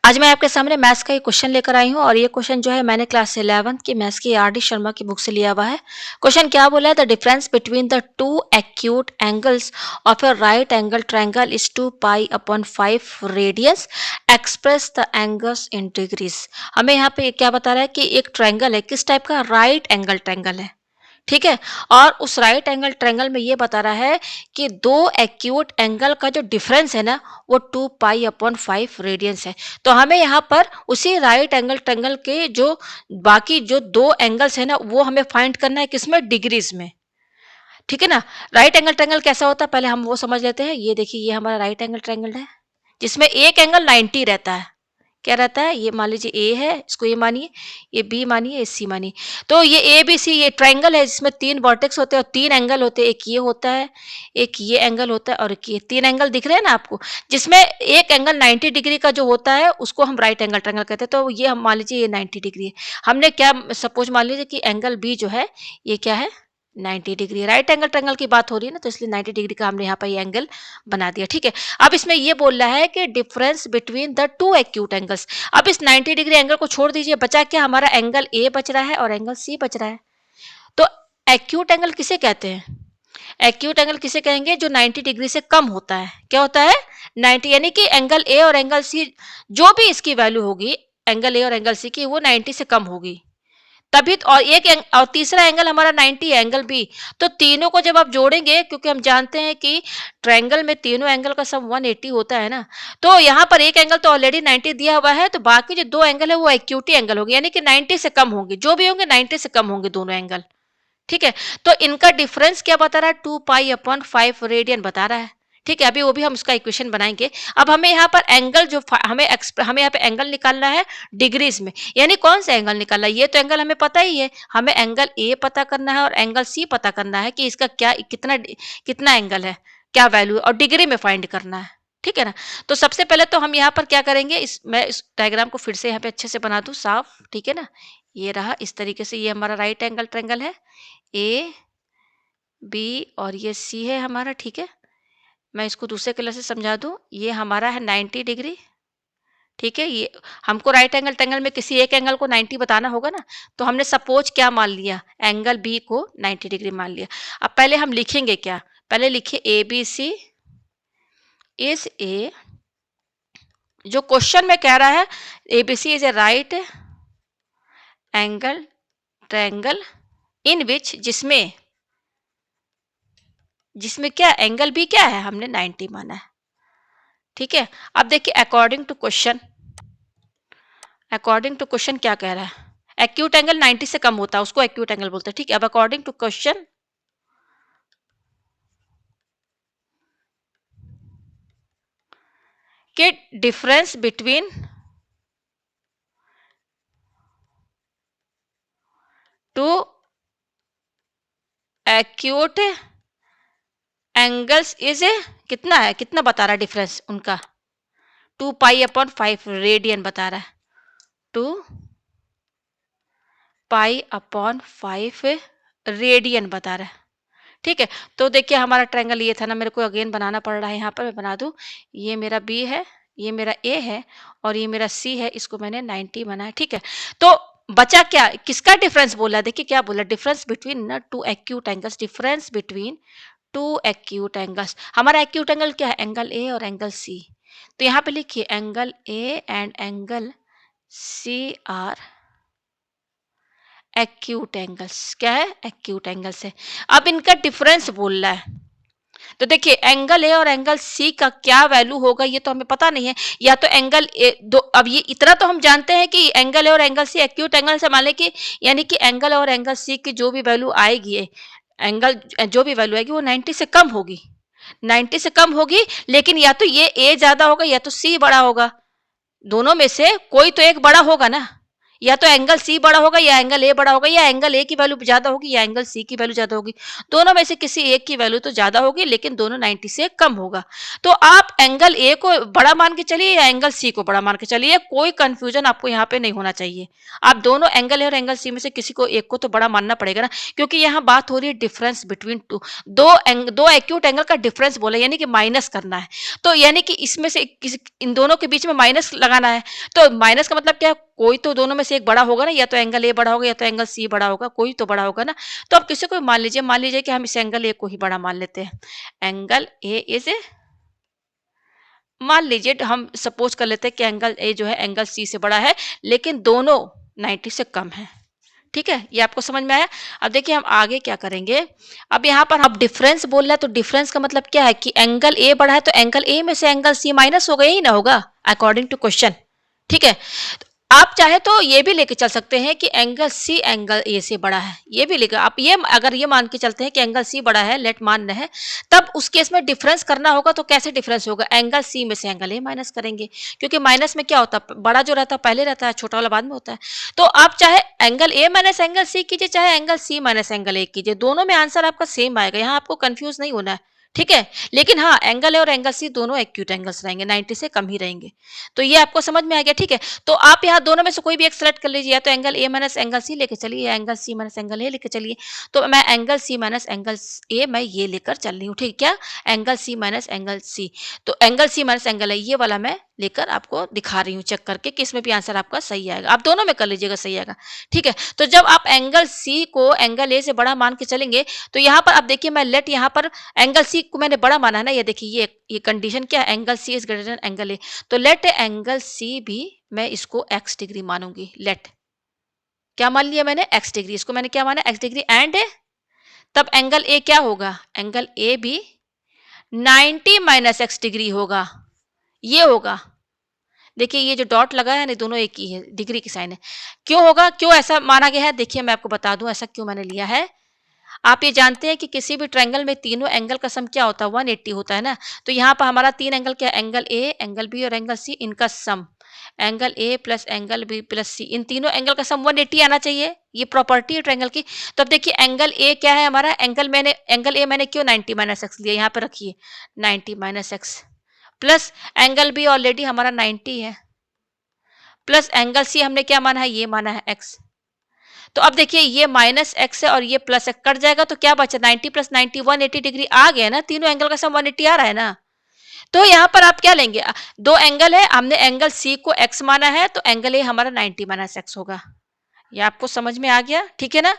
आज मैं आपके सामने मैथ्स का एक क्वेश्चन लेकर आई हूँ और ये क्वेश्चन जो है मैंने क्लास 11 की मैथ्स की आर डी शर्मा की बुक से लिया हुआ है। क्वेश्चन क्या बोला है? The difference between the two acute angles of a right angle triangle is 2 pi upon 5 radius. Express the angles in degrees. हमें यहाँ पे क्या बता रहा है कि एक ट्रायंगल है, किस टाइप का? राइट एंगल ट्रायंगल है, ठीक है। और उस राइट एंगल ट्रायंगल में ये बता रहा है कि दो एक्यूट एंगल का जो डिफरेंस है ना वो 2 पाई अपॉन 5 रेडियंस है। तो हमें यहाँ पर उसी राइट एंगल ट्रायंगल के जो बाकी जो दो एंगल्स है ना वो हमें फाइंड करना है, किसमें? डिग्रीज में, ठीक है ना। राइट एंगल ट्रायंगल कैसा होता है पहले हम वो समझ लेते हैं। ये देखिए, ये हमारा राइट एंगल ट्रायंगल है जिसमें एक एंगल 90 रहता है। क्या रहता है? ये मान लीजिए ए है, इसको ए मानिए, ये बी मानिए, ये सी मानिए। तो ये ए बी सी ये ट्रायंगल है जिसमें तीन वर्टेक्स होते हैं और तीन एंगल होते हैं। एक ये होता है, एक ये एंगल होता है और एक ये। तीन एंगल दिख रहे हैं ना आपको, जिसमें एक एंगल 90 डिग्री का जो होता है उसको हम राइट एंगल ट्रायंगल कहते हैं। तो ये हम मान लीजिए ये 90 डिग्री है। हमने क्या सपोज मान लीजिए कि एंगल बी जो है ये क्या है? 90 डिग्री। राइट एंगल ट्रायंगल की बात हो रही है ना, तो इसलिए 90 डिग्री का हमने यहाँ पर ये एंगल बना दिया, ठीक है। अब इसमें ये बोल रहा है कि difference between the two acute angles. अब इस 90 डिग्री एंगल को छोड़ दीजिए, बचा क्या? हमारा एंगल ए बच रहा है और एंगल सी बच रहा है। तो एक्यूट एंगल किसे कहते हैं? एक्यूट एंगल किसे कहेंगे? जो 90 डिग्री से कम होता है। क्या होता है? 90, यानी कि एंगल ए और एंगल सी जो भी इसकी वैल्यू होगी, एंगल ए और एंगल सी की, वो 90 से कम होगी तभी तो। और और तीसरा एंगल हमारा 90 है, एंगल बी। तो तीनों को जब आप जोड़ेंगे, क्योंकि हम जानते हैं कि ट्रायंगल में तीनों एंगल का सम 180 होता है ना, तो यहाँ पर एक एंगल तो ऑलरेडी 90 दिया हुआ है, तो बाकी जो दो एंगल है वो एक्यूटी एंगल होंगे, यानी कि 90 से कम होंगे। जो भी होंगे 90 से कम होंगे दोनों एंगल, ठीक है। तो इनका डिफरेंस क्या बता रहा है? 2 पाई अपॉन 5 रेडियन बता रहा है, ठीक है। अभी वो भी हम उसका इक्वेशन बनाएंगे। अब हमें यहाँ पर एंगल जो हमें यहाँ पे एंगल निकालना है डिग्रीज में, यानी कौन सा एंगल निकालना है? ये तो एंगल हमें पता ही है, हमें एंगल ए पता करना है और एंगल सी पता करना है कि इसका क्या कितना कितना एंगल है, क्या वैल्यू, और डिग्री में फाइंड करना है, ठीक है ना। तो सबसे पहले तो हम यहाँ पर क्या करेंगे, मैं इस डायग्राम को फिर से यहाँ पे अच्छे से बना दूं साफ, ठीक है ना। ये रहा इस तरीके से, ये हमारा राइट एंगल ट्रायंगल है, ए बी और ये सी है हमारा, ठीक है। मैं इसको दूसरे कलर से समझा दूं, ये हमारा है 90 डिग्री, ठीक है। ये हमको राइट एंगल ट्रायंगल में किसी एक एंगल को 90 बताना होगा ना, तो हमने सपोज क्या मान लिया? एंगल बी को 90 डिग्री मान लिया। अब पहले हम लिखेंगे क्या? पहले लिखिए ए बी सी इज ए, जो क्वेश्चन में कह रहा है A B C is a right angle triangle in which, जिसमें जिसमें क्या एंगल बी क्या है? हमने 90 माना है, ठीक है। अब देखिए अकॉर्डिंग टू क्वेश्चन क्या कह रहा है? एक्यूट एंगल 90 से कम होता है, उसको एक्यूट एंगल बोलते हैं, ठीक है। अब अकॉर्डिंग टू क्वेश्चन के difference between two acute angles is a, कितना है, कितना बता रहा है डिफरेंस उनका? 2 पाई अपॉन 5 रेडियन बता रहा है, 2 पाई अपॉन 5 रेडियन बता रहा है, ठीक है। तो देखिए हमारा ट्रायंगल ये था ना, मेरे को अगेन बनाना पड़ रहा है, यहाँ पर मैं बना दूं। ये मेरा बी है, ये मेरा ए है और ये मेरा सी है, इसको मैंने 90 बनाया, ठीक है। तो बचा क्या? किसका डिफरेंस बोला? देखिए क्या बोला, difference between two acute angles, difference between two acute angles. हमारा एक्यूट एंगल क्या है? एंगल ए और एंगल सी। तो यहाँ पे लिखिए angle A and angle C are acute angles. क्या है? एक्यूट एंगल्स है। अब इनका डिफरेंस बोल रहा है, तो देखिए एंगल ए और एंगल सी का क्या वैल्यू होगा ये तो हमें पता नहीं है। या तो एंगल ए दो, अब ये इतना तो हम जानते हैं कि एंगल ए और एंगल सी एक्यूट एंगल से मान लें कि, यानी कि एंगल और एंगल सी की जो भी वैल्यू आएगी, एंगल जो भी वैल्यू आएगी वो 90 से कम होगी, 90 से कम होगी। लेकिन या तो ये ए ज्यादा होगा या तो सी बड़ा होगा, दोनों में से कोई तो एक बड़ा होगा ना। या तो एंगल सी बड़ा होगा या एंगल ए बड़ा होगा, या एंगल ए की वैल्यू ज्यादा होगी या एंगल सी की वैल्यू ज्यादा होगी। दोनों में से किसी एक की वैल्यू तो ज्यादा होगी, लेकिन दोनों 90 से कम होगा। तो आप एंगल ए को बड़ा मान के चलिए या एंगल सी को बड़ा मान के चलिए, कोई कंफ्यूजन आपको यहाँ पे नहीं होना चाहिए। आप दोनों एंगल ए और एंगल सी में से किसी को एक को तो बड़ा मानना पड़ेगा ना, क्योंकि यहाँ बात हो रही है डिफरेंस बिटवीन टू, दो एक्यूट एंगल का डिफरेंस बोला, यानी कि माइनस करना है। तो यानी कि इसमें से इन दोनों के बीच में माइनस लगाना है। तो माइनस का मतलब क्या है, कोई तो दोनों में से एक बड़ा होगा ना, या तो एंगल ए बड़ा होगा या तो एंगल सी बड़ा होगा, कोई तो बड़ा होगा ना। तो आप किसी को मान लीजिए कि हम इस एंगल ए को ही बड़ा मान लेते हैं। एंगल ए इज, मान लीजिए हम सपोज कर लेते हैं कि एंगल ए जो है एंगल सी से बड़ा है, लेकिन दोनों 90 से कम है। ठीक है, ये आपको समझ में आया। अब देखिए हम आगे क्या करेंगे। अब यहाँ पर हम डिफरेंस बोल रहे हैं, तो डिफरेंस का मतलब क्या है कि एंगल ए बड़ा है तो एंगल ए में से एंगल सी माइनस होगा, यही ना होगा अकॉर्डिंग टू क्वेश्चन। ठीक है, आप चाहे तो ये भी लेके चल सकते हैं कि एंगल सी एंगल ए से बड़ा है, ये भी लेकर आप ये अगर ये मान के चलते हैं कि एंगल सी बड़ा है, लेट मान रहे हैं, तब उस केस में डिफरेंस करना होगा। तो कैसे डिफरेंस होगा, एंगल सी में से एंगल ए माइनस करेंगे, क्योंकि माइनस में क्या होता है, बड़ा जो रहता है पहले रहता है, छोटा वाला बाद में होता है। तो आप चाहे angle A minus angle C कीजिए, चाहे angle C minus angle A कीजिए, दोनों में आंसर आपका सेम आएगा, यहाँ आपको कंफ्यूज नहीं होना है। ठीक है, लेकिन हाँ एंगल ए और एंगल सी दोनों एक्यूट एंगल्स रहेंगे, 90 से कम ही रहेंगे। तो ये आपको समझ में आ गया। ठीक है, तो आप यहाँ दोनों में से कोई भी एक सेलेक्ट कर लीजिए, या तो angle A minus angle C लेके चलिए या angle C minus angle A लेके चलिए। तो मैं angle C minus angle A मैं ये लेकर चल रही हूँ। ठीक है, angle C minus angle C, तो angle C minus angle A ये वाला मैं लेकर आपको दिखा रही हूँ, चेक करके कि इसमें भी आंसर आपका सही आएगा। आप दोनों में कर लीजिएगा, सही आएगा। ठीक है, तो जब आप एंगल सी को एंगल ए से बड़ा मान के चलेंगे, तो यहाँ पर आप देखिए मैं लेट यहाँ पर एंगल सी को मैंने बड़ा माना है ना, ये देखिए ये कंडीशन क्या है, angle C is greater than angle A. तो लेट एंगल सी भी मैं इसको x डिग्री मानूंगी। लेट क्या मान लिया मैंने, x डिग्री, इसको मैंने क्या माना, x डिग्री, एंड तब एंगल ए क्या होगा, एंगल ए भी 90 माइनस एक्स डिग्री होगा, ये होगा। देखिए ये जो डॉट लगा है ना, दोनों एक ही है, डिग्री की साइन है। क्यों होगा, क्यों ऐसा माना गया है, देखिए मैं आपको बता दूं ऐसा क्यों मैंने लिया है। आप ये जानते हैं कि किसी भी ट्रायंगल में तीनों एंगल का सम क्या होता है, 180 होता है ना। तो यहाँ पर हमारा तीन एंगल क्या है, एंगल ए, एंगल बी और एंगल सी, इनका sum angle A plus angle B plus C, इन तीनों एंगल का सम 180 आना चाहिए, ये प्रॉपर्टी है ट्रायंगल की। तो अब देखिए एंगल ए क्या है हमारा, एंगल ए मैंने क्यों 90 माइनस एक्स लिया, यहाँ पे रखिए 90 minus X, plus angle B already हमारा 90 है, प्लस एंगल सी हमने क्या माना है, ये माना है एक्स। तो अब देखिए ये माइनस एक्स है और ये प्लस एक्स कट जाएगा, तो क्या बचा, 90 प्लस 90 180 डिग्री आ गया ना, तीनों एंगल का सम 180 आ रहा है ना। तो यहाँ पर आप क्या लेंगे, दो एंगल है, हमने एंगल सी को एक्स माना है, तो एंगल ए हमारा 90 माइनस एक्स होगा। ये आपको समझ में आ गया, ठीक है ना।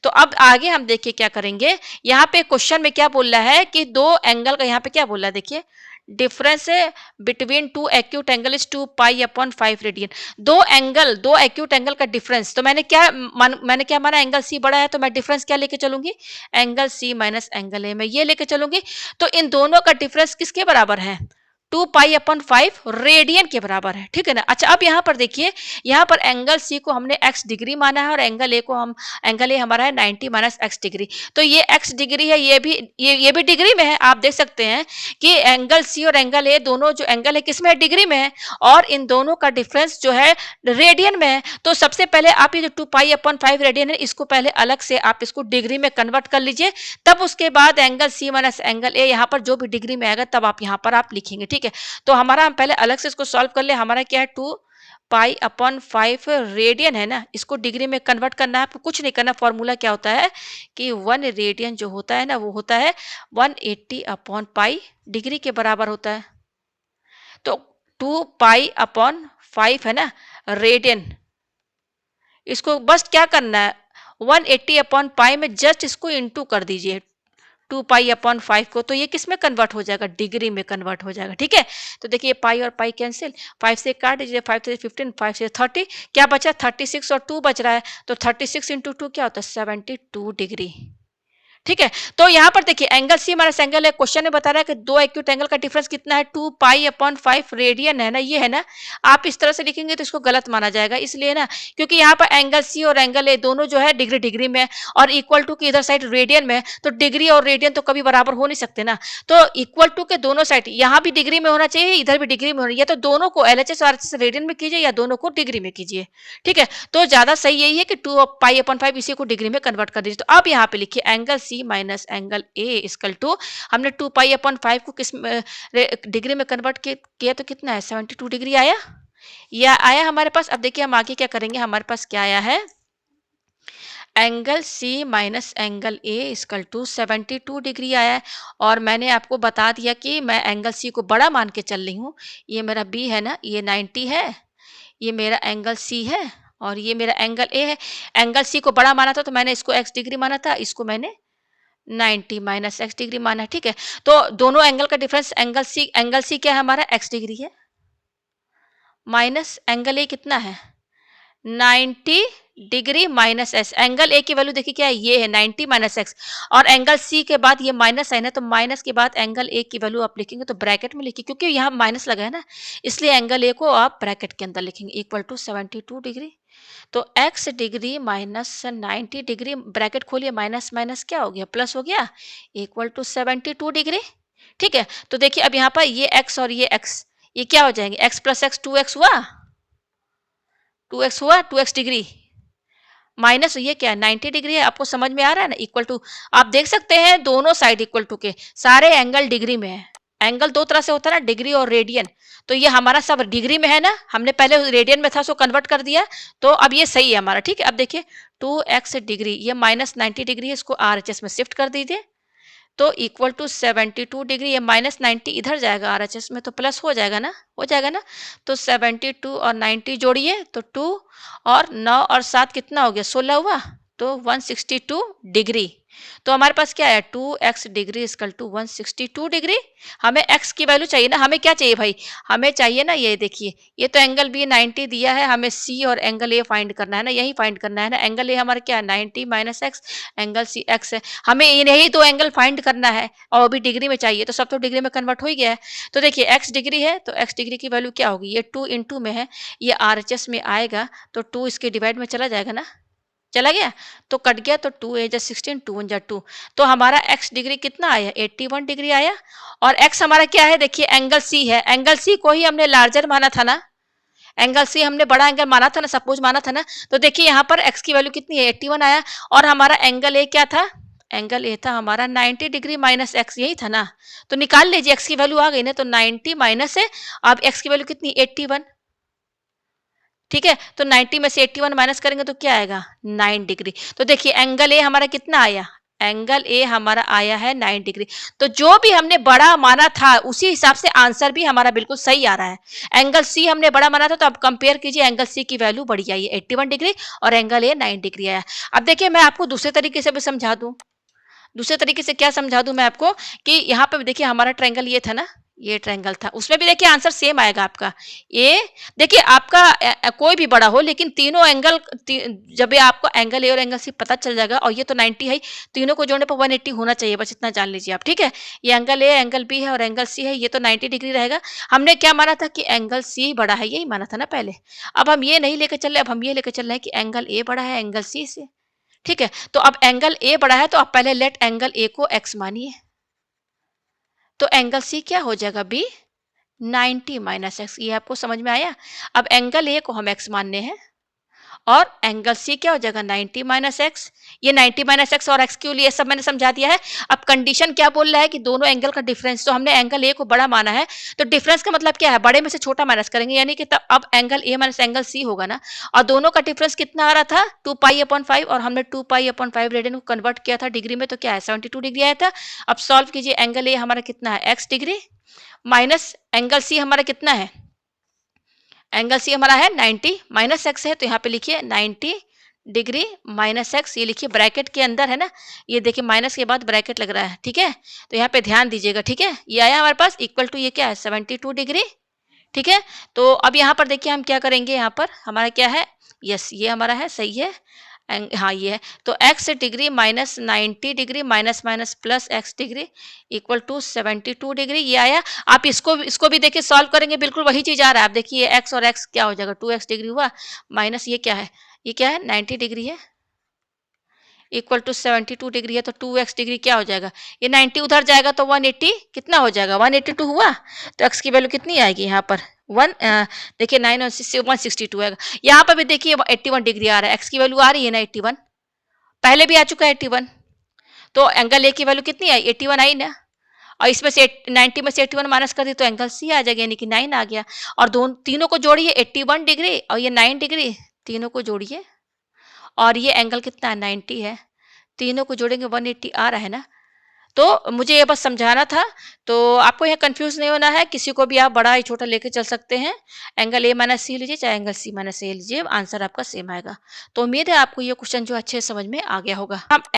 तो अब आगे हम देखिए क्या करेंगे। यहाँ पे क्वेश्चन में क्या बोल रहा है कि दो एंगल का यहाँ पे क्या बोल रहा है, देखिए difference between two acute angle is 2 pi upon 5 radian. दो एक्यूट एंगल का डिफरेंस, तो मैंने क्या माना, एंगल सी बड़ा है तो मैं डिफरेंस क्या लेके चलूंगी, angle C minus angle A, मैं ये लेके चलूंगी। तो इन दोनों का डिफरेंस किसके बराबर है, 2 पाई अपॉन 5 रेडियन के बराबर है, ठीक है ना। अच्छा अब यहाँ पर देखिए, यहाँ पर एंगल सी को हमने x डिग्री माना है और एंगल ए हमारा है 90 माइनस एक्स डिग्री। तो ये x डिग्री है, ये भी डिग्री में है। आप देख सकते हैं कि एंगल सी और एंगल ए दोनों जो एंगल है किसमें है, डिग्री में है, और इन दोनों का डिफरेंस जो है रेडियन में है। तो सबसे पहले आप ये जो 2 पाई अपॉन 5 रेडियन है, इसको पहले अलग से आप इसको डिग्री में कन्वर्ट कर लीजिए, तब उसके बाद angle C minus angle A यहाँ पर जो भी डिग्री में आएगा तब आप यहाँ पर आप लिखेंगे, ठीक है। तो हमारा हम पहले अलग से इसको सॉल्व कर ले, हमारा क्या है 2 पाई अपॉन 5 रेडियन है ना, इसको डिग्री में कन्वर्ट करना है, आपको कुछ नहीं करना। फॉर्मूला क्या होता है कि 1 रेडियन जो होता है ना, वो होता है 180 अपॉन पाई डिग्री के बराबर होता है। तो 2 पाई अपॉन 5 है ना रेडियन, इसको बस क्या करना है, 180 अपॉन पाई में जस्ट इसको इंटू कर दीजिए 2 पाई अपॉन 5 को, तो ये किस में कन्वर्ट हो जाएगा, डिग्री में कन्वर्ट हो जाएगा, ठीक है। तो देखिए पाई और पाई कैंसिल, 5 से काट दीजिए, 5 से 15, 5 से 30, क्या बचा 36 और 2 बच रहा है। तो 36 इंटू 2 क्या होता है 72 डिग्री, ठीक है। तो यहाँ पर देखिए एंगल सी हमारा एंगल है, क्वेश्चन में बता रहा है कि दो एक्यूट एंगल का डिफरेंस कितना है, 2 पाई अपॉन 5 रेडियन है ना, ये है ना। आप इस तरह से लिखेंगे तो इसको गलत माना जाएगा, इसलिए ना, क्योंकि यहाँ पर एंगल सी और एंगल ए दोनों जो है डिग्री डिग्री में है और इक्वल टू की इधर साइड रेडियन में है, तो डिग्री और रेडियन तो कभी बराबर हो नहीं सकते ना। तो इक्वल टू के दोनों साइड यहाँ भी डिग्री में होना चाहिए, इधर भी डिग्री में होना, या तो दोनों को एलएचएस और आरएचएस रेडियन में कीजिए या दोनों को डिग्री में कीजिए। ठीक है, तो ज्यादा सही यही है कि 2 पाई अपॉन 5 इसी को डिग्री में कन्वर्ट कर दीजिए। तो अब यहाँ पे लिखिए angle C minus angle A equal to, हमने 2 पाई अपॉन 5 को किस डिग्री में कन्वर्ट किया तो कितना है, 72 डिग्री आया, या आया हमारे पास। अब देखिए हम आगे क्या करेंगे, हमारे पास क्या आया है, angle C minus angle A equal to 72 degree आया है। और मैंने आपको बता दिया कि मैं एंगल सी को बड़ा मान के चल रही हूँ। ये मेरा बी है ना, ये 90 है, ये मेरा एंगल सी है और ये मेरा एंगल ए है। एंगल सी को बड़ा माना था तो मैंने इसको एक्स डिग्री माना था, इसको मैंने 90 माइनस एक्स डिग्री माना है। ठीक है, तो दोनों एंगल का डिफरेंस एंगल सी क्या है हमारा, एक्स डिग्री है, माइनस एंगल ए कितना है, 90 degree minus S. Angle A की वैल्यू देखिए क्या है, ये है 90 माइनस एक्स, और एंगल सी के बाद ये माइनस साइन है, तो माइनस के बाद एंगल ए की वैल्यू आप लिखेंगे तो ब्रैकेट में लिखिए, क्योंकि यहाँ माइनस लगा है ना, इसलिए एंगल ए को आप ब्रैकेट के अंदर लिखेंगे, इक्वल टू 72 डिग्री। तो x degree minus 90 degree, bracket खोलिए, माइनस माइनस क्या हो गया, प्लस हो गया, इक्वल टू 72 डिग्री। ठीक है, तो देखिए अब यहाँ पर ये एक्स और ये एक्स, ये क्या हो जाएंगे, एक्स प्लस एक्स 2x हुआ, 2x हुआ, 2x डिग्री माइनस ये क्या है, 90 डिग्री है। आपको समझ में आ रहा है ना, इक्वल टू, आप देख सकते हैं दोनों साइड इक्वल टू के सारे एंगल डिग्री में है। एंगल दो तरह से होता है ना, डिग्री और रेडियन, तो ये हमारा सब डिग्री में है ना, हमने पहले रेडियन में था उसको कन्वर्ट कर दिया, तो अब ये सही है हमारा। ठीक है, अब देखिए 2x डिग्री, ये माइनस 90 डिग्री है, इसको आरएचएस में शिफ्ट कर दीजिए, तो इक्वल टू 72 डिग्री, ये माइनस 90 इधर जाएगा आरएचएस में, तो प्लस हो जाएगा ना, हो जाएगा ना। तो 72 और 90 जोड़िए तो 2 और 9 और 7 कितना हो गया, 16 हुआ, तो 162 डिग्री। तो हमारे पास क्या है, 2x degree equal to 162 degree. हमें x की वैल्यू चाहिए ना, हमें क्या चाहिए भाई, हमें चाहिए ना, ये देखिए ये तो एंगल बी 90 दिया है, हमें c और एंगल ए फाइंड करना है ना, यही फाइंड करना है ना। एंगल ए हमारा क्या है, 90 minus X, angle C X है, हमें यही दो एंगल फाइंड करना है और भी डिग्री में चाहिए, तो सब तो डिग्री में कन्वर्ट हो ही गया है। तो देखिए x डिग्री है तो x डिग्री की वैल्यू क्या होगी, ये 2 इंटू में है, ये आरएचएस में आएगा, तो 2 इसके डिवाइड में चला जाएगा ना, चला गया, तो कट गया, तो 2 ए जा 16, 2 1 जा 2, तो हमारा x डिग्री कितना आया, 81 डिग्री आया। और x हमारा क्या है, देखिए एंगल c है, एंगल c को ही हमने लार्जर माना था ना, एंगल सी हमने बड़ा एंगल माना था ना, सपोज माना था ना, तो देखिए यहाँ पर x की वैल्यू कितनी है, 81 आया, और हमारा एंगल ए क्या था, एंगल ए था हमारा 90 डिग्री माइनस एक्स, यही था ना, तो निकाल लीजिए, x की वैल्यू आ गई ना, तो 90 माइनस है, अब x की वैल्यू कितनी, 81। ठीक है, तो 90 में से 81 माइनस करेंगे तो क्या आएगा, 9 डिग्री। तो देखिए एंगल ए हमारा कितना आया, एंगल ए हमारा आया है 9 डिग्री। तो जो भी हमने बड़ा माना था उसी हिसाब से आंसर भी हमारा बिल्कुल सही आ रहा है। एंगल सी हमने बड़ा माना था, तो अब कंपेयर कीजिए, एंगल सी की वैल्यू बड़ी आई है 81 डिग्री और एंगल ए 9 डिग्री आया। अब देखिए मैं आपको दूसरे तरीके से भी समझा दूं, दूसरे तरीके से क्या समझा दूं मैं आपको, कि यहाँ पे देखिए हमारा ट्रायंगल ये था ना, ये ट्रायंगल था, उसमें भी देखिए आंसर सेम आएगा आपका। ये देखिए आपका कोई भी बड़ा हो, लेकिन तीनों एंगल जब ये आपको एंगल ए और एंगल सी पता चल जाएगा, और ये तो 90 है, तीनों को जोड़ने पर 180 होना चाहिए, बस इतना जान लीजिए आप। ठीक है, ये एंगल ए एंगल बी है और एंगल सी है, ये तो 90 डिग्री रहेगा। हमने क्या माना था कि एंगल सी बड़ा है, यही माना था ना पहले। अब हम ये नहीं लेकर चल रहे, अब हम ये लेकर चल रहे हैं कि एंगल ए बड़ा है एंगल सी से। ठीक है, तो अब एंगल ए बड़ा है, तो आप पहले लेट एंगल ए को x मानिए, तो एंगल सी क्या हो जाएगा, बी 90 माइनस एक्स। ये आपको समझ में आया। अब एंगल ए को हम x मानने हैं और एंगल सी क्या हो जाएगा, 90 माइनस एक्स। ये 90 माइनस एक्स और एक्स के लिए सब मैंने समझा दिया है। अब कंडीशन क्या बोल रहा है कि दोनों एंगल का डिफरेंस, तो हमने एंगल ए को बड़ा माना है, तो डिफरेंस का मतलब क्या है, बड़े में से छोटा माइनस करेंगे, यानी कि तब अब angle A minus angle C होगा ना। और दोनों का डिफरेंस कितना आ रहा था, 2 पाई अपॉन 5, और हमने 2 पाई अपॉन 5 रेडियन को कन्वर्ट किया था डिग्री में, तो क्या है 72 डिग्री आया था। अब सॉल्व कीजिए, एंगल ए हमारा कितना है, X degree, minus angle C हमारा कितना है, एंगल सी हमारा है 90 माइनस एक्स है, तो यहाँ पे लिखिए 90 डिग्री माइनस एक्स, ये लिखिए ब्रैकेट के अंदर है ना, ये देखिए माइनस के बाद ब्रैकेट लग रहा है। ठीक है, तो यहाँ पे ध्यान दीजिएगा। ठीक है, ये आया हमारे पास, इक्वल टू ये क्या है 72 डिग्री। ठीक है, तो अब यहाँ पर देखिए हम क्या करेंगे, यहाँ पर हमारा क्या है, यस ये हमारा है, सही है। हाँ ये है। तो x degree minus 90 degree minus minus plus x degree equal to 72 degree, ये आया। आप इसको भी देखिए सॉल्व करेंगे, बिल्कुल वही चीज आ रहा है। आप देखिए x और x क्या हो जाएगा, 2x डिग्री हुआ माइनस ये क्या है, ये क्या है 90 डिग्री है, इक्वल टू 72 डिग्री है, तो 2x डिग्री क्या हो जाएगा, ये 90 उधर जाएगा तो 180 कितना हो जाएगा, 182 हुआ। तो x की वैल्यू कितनी आएगी यहाँ पर देखिए 9 और 162 आएगा। यहाँ पर भी देखिए 81 डिग्री आ रहा है, x की वैल्यू आ रही है ना 81, पहले भी आ चुका है 81। तो एंगल ए की वैल्यू कितनी आई, 81 आई ना। और इसमें से 90 में से 81 माइनस कर दी तो एंगल सी आ जाएगा, यानी कि 9 आ गया। और दोनों तीनों को जोड़िए, 81 डिग्री और ये 9 डिग्री, तीनों को जोड़िए और ये एंगल कितना है 90 है, तीनों को जोड़ेंगे 180 आ रहा है ना। तो मुझे ये बस समझाना था। तो आपको यहाँ कंफ्यूज नहीं होना है, किसी को भी आप बड़ा या छोटा लेके चल सकते हैं। एंगल ए माइनस सी लीजिए चाहे एंगल सी माइनस ए लीजिए, आंसर आपका सेम आएगा। तो उम्मीद है आपको ये क्वेश्चन जो अच्छे समझ में आ गया होगा। हम